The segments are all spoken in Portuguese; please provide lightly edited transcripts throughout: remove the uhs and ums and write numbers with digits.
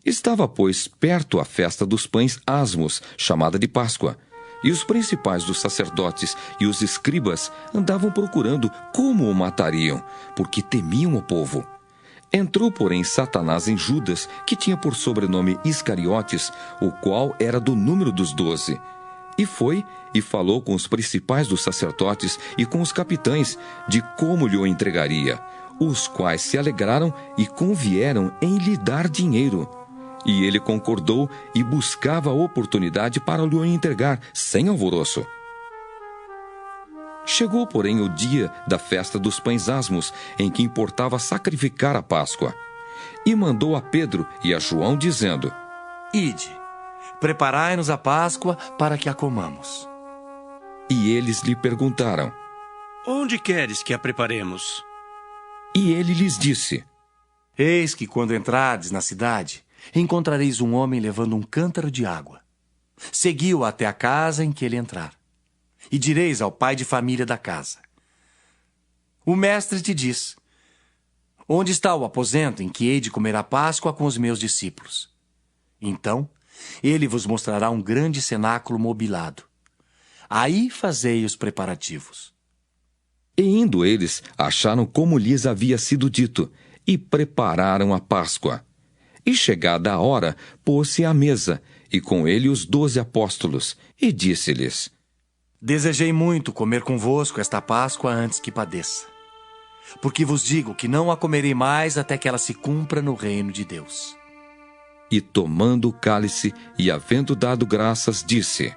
Estava, pois, perto a festa dos pães asmos, chamada de Páscoa. E os principais dos sacerdotes e os escribas andavam procurando como o matariam, porque temiam o povo. Entrou, porém, Satanás em Judas, que tinha por sobrenome Iscariotes, o qual era do número dos 12. E foi e falou com os principais dos sacerdotes e com os capitães de como lhe o entregaria, os quais se alegraram e convieram em lhe dar dinheiro. E ele concordou e buscava a oportunidade para lhe o entregar, sem alvoroço. Chegou, porém, o dia da festa dos pães asmos, em que importava sacrificar a Páscoa. E mandou a Pedro e a João, dizendo: Ide, preparai-nos a Páscoa para que a comamos. E eles lhe perguntaram: Onde queres que a preparemos? E ele lhes disse: Eis que, quando entrardes na cidade, encontrareis um homem levando um cântaro de água. Segui-o até a casa em que ele entrar. E direis ao pai de família da casa: O mestre te diz: Onde está o aposento em que hei de comer a Páscoa com os meus discípulos? Então, ele vos mostrará um grande cenáculo mobilado. Aí fazei os preparativos. E indo eles, acharam como lhes havia sido dito, e prepararam a Páscoa. E chegada a hora, pôs-se à mesa, e com ele os 12 apóstolos, e disse-lhes: Desejei muito comer convosco esta Páscoa antes que padeça. Porque vos digo que não a comerei mais até que ela se cumpra no reino de Deus. E tomando o cálice, e havendo dado graças, disse: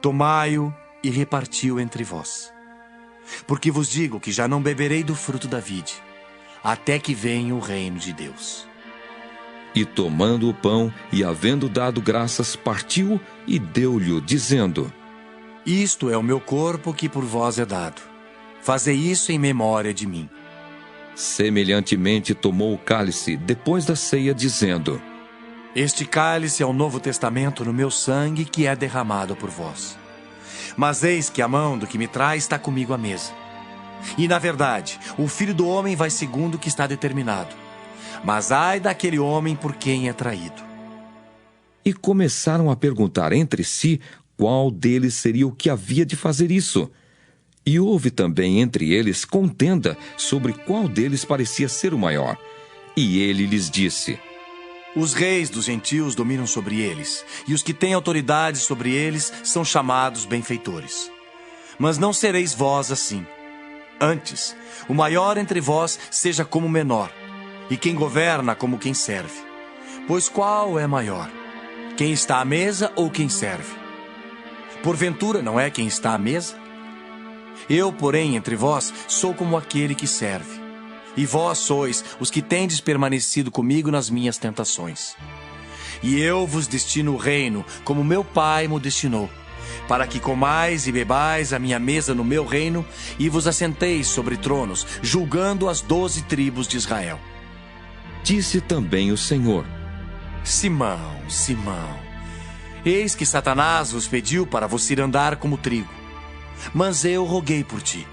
Tomai-o e reparti-o entre vós. Porque vos digo que já não beberei do fruto da vide, até que venha o reino de Deus. E tomando o pão, e havendo dado graças, partiu e deu-lhe, dizendo: Isto é o meu corpo que por vós é dado. Fazei isso em memória de mim. Semelhantemente tomou o cálice depois da ceia, dizendo: Este cálice é o novo testamento no meu sangue que é derramado por vós. Mas eis que a mão do que me traz está comigo à mesa. E, na verdade, o Filho do Homem vai segundo o que está determinado. Mas ai daquele homem por quem é traído. E começaram a perguntar entre si qual deles seria o que havia de fazer isso. E houve também entre eles contenda sobre qual deles parecia ser o maior. E ele lhes disse: Os reis dos gentios dominam sobre eles, e os que têm autoridade sobre eles são chamados benfeitores. Mas não sereis vós assim. Antes, o maior entre vós seja como o menor, e quem governa como quem serve. Pois qual é maior? Quem está à mesa ou quem serve? Porventura não é quem está à mesa? Eu, porém, entre vós, sou como aquele que serve. E vós sois os que tendes permanecido comigo nas minhas tentações. E eu vos destino o reino, como meu Pai mo destinou, para que comais e bebais a minha mesa no meu reino, e vos assenteis sobre tronos, julgando as 12 tribos de Israel. Disse também o Senhor: Simão, Simão, eis que Satanás vos pediu para vos ir andar como trigo. Mas eu roguei por ti,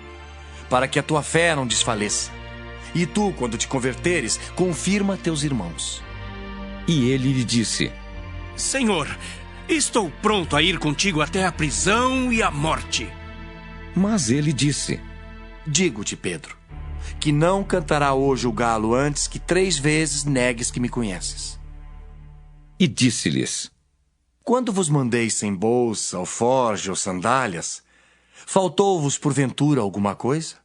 para que a tua fé não desfaleça. E tu, quando te converteres, confirma teus irmãos. E ele lhe disse: Senhor, estou pronto a ir contigo até a prisão e a morte. Mas ele disse: Digo-te, Pedro, que não cantará hoje o galo antes que 3 vezes negues que me conheces. E disse-lhes: Quando vos mandei sem bolsa, alforje ou sandálias, faltou-vos porventura alguma coisa?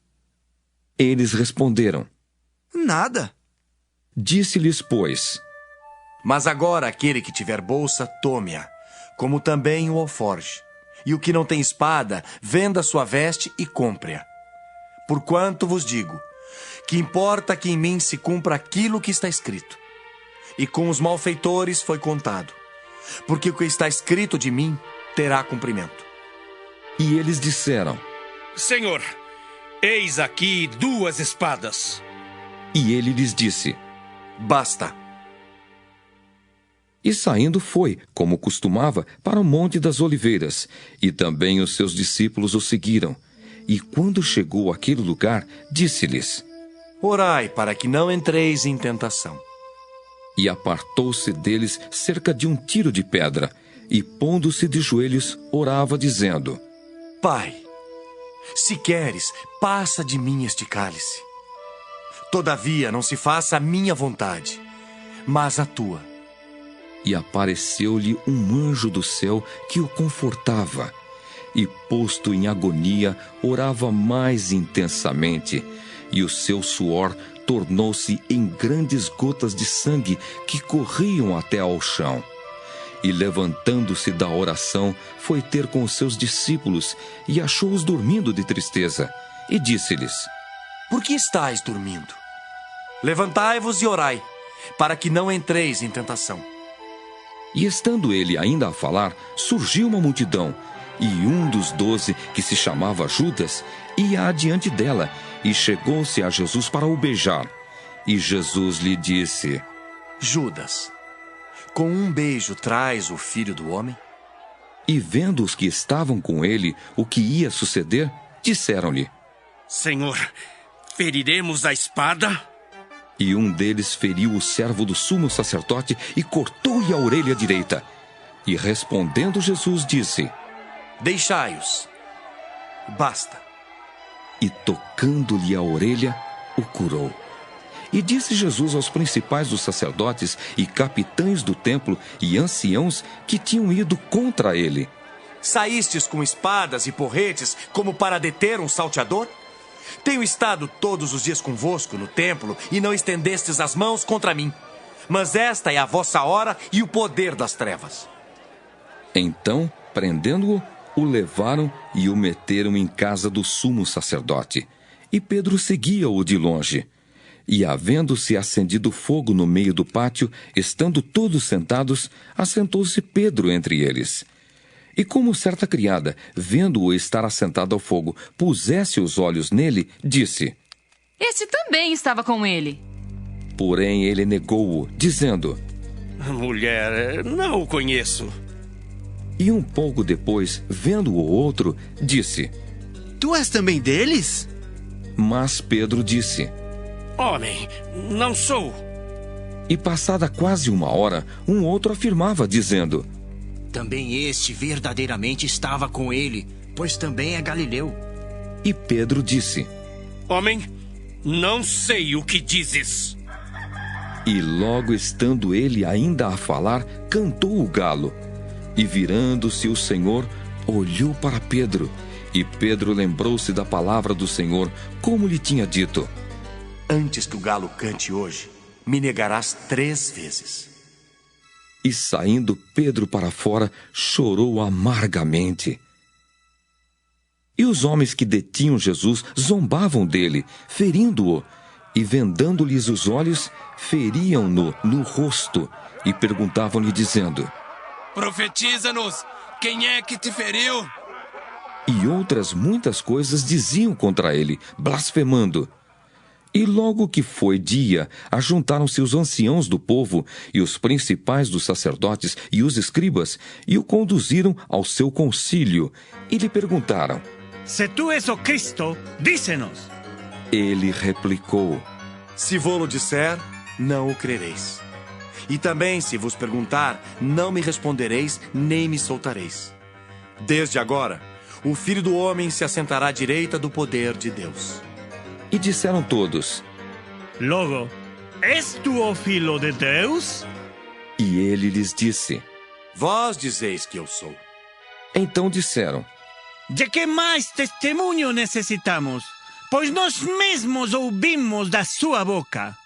Eles responderam: Nada. Disse-lhes, pois: Mas agora aquele que tiver bolsa, tome-a, como também o alforje. E o que não tem espada, venda sua veste e compre-a. Porquanto vos digo, que importa que em mim se cumpra aquilo que está escrito. E com os malfeitores foi contado, porque o que está escrito de mim terá cumprimento. E eles disseram: Senhor, eis aqui 2 espadas. E ele lhes disse: Basta. E saindo foi, como costumava, para o Monte das Oliveiras, e também os seus discípulos o seguiram. E quando chegou àquele lugar, disse-lhes: Orai para que não entreis em tentação. E apartou-se deles cerca de um tiro de pedra, e pondo-se de joelhos, orava, dizendo: Pai, se queres, passa de mim este cálice. Todavia, não se faça a minha vontade, mas a tua. E apareceu-lhe um anjo do céu que o confortava. E, posto em agonia, orava mais intensamente, e o seu suor tornou-se em grandes gotas de sangue que corriam até ao chão. E, levantando-se da oração, foi ter com os seus discípulos e achou-os dormindo de tristeza. E disse-lhes: Por que estáis dormindo? Levantai-vos e orai, para que não entreis em tentação. E estando ele ainda a falar, surgiu uma multidão, e um dos 12, que se chamava Judas, ia adiante dela, e chegou-se a Jesus para o beijar. E Jesus lhe disse: Judas, com um beijo traz o Filho do Homem? E vendo os que estavam com ele o que ia suceder, disseram-lhe: Senhor, feriremos a espada? E um deles feriu o servo do sumo sacerdote e cortou-lhe a orelha direita. E respondendo Jesus disse: Deixai-os. Basta. E tocando-lhe a orelha, o curou. E disse Jesus aos principais dos sacerdotes e capitães do templo e anciãos que tinham ido contra ele: Saístes com espadas e porretes como para deter um salteador? Tenho estado todos os dias convosco no templo e não estendestes as mãos contra mim. Mas esta é a vossa hora e o poder das trevas. Então, prendendo-o, o levaram e o meteram em casa do sumo sacerdote. E Pedro seguia-o de longe. E, havendo-se acendido fogo no meio do pátio, estando todos sentados, assentou-se Pedro entre eles. E como certa criada, vendo-o estar assentado ao fogo, pusesse os olhos nele, disse: Este também estava com ele. Porém ele negou-o, dizendo: Mulher, não o conheço. E um pouco depois, vendo o outro, disse: Tu és também deles? Mas Pedro disse: Homem, não sou. E passada quase uma hora, um outro afirmava, dizendo: Também este verdadeiramente estava com ele, pois também é galileu. E Pedro disse: Homem, não sei o que dizes. E logo estando ele ainda a falar, cantou o galo. E virando-se o Senhor, olhou para Pedro. E Pedro lembrou-se da palavra do Senhor, como lhe tinha dito: Antes que o galo cante hoje, me negarás 3 vezes. E saindo Pedro para fora, chorou amargamente. E os homens que detinham Jesus zombavam dele, ferindo-o, e vendando-lhes os olhos, feriam-no no rosto, e perguntavam-lhe, dizendo: Profetiza-nos, quem é que te feriu? E outras muitas coisas diziam contra ele, blasfemando. E logo que foi dia, ajuntaram-se os anciãos do povo e os principais dos sacerdotes e os escribas, e o conduziram ao seu concílio, e lhe perguntaram: Se tu és o Cristo, dize-nos. Ele replicou: Se vô-lo disser, não o crereis. E também, se vos perguntar, não me respondereis, nem me soltareis. Desde agora, o Filho do Homem se assentará à direita do poder de Deus. E disseram todos: Logo, és tu o Filho de Deus? E ele lhes disse: Vós dizeis que eu sou. Então disseram: De que mais testemunho necessitamos? Pois nós mesmos ouvimos da sua boca.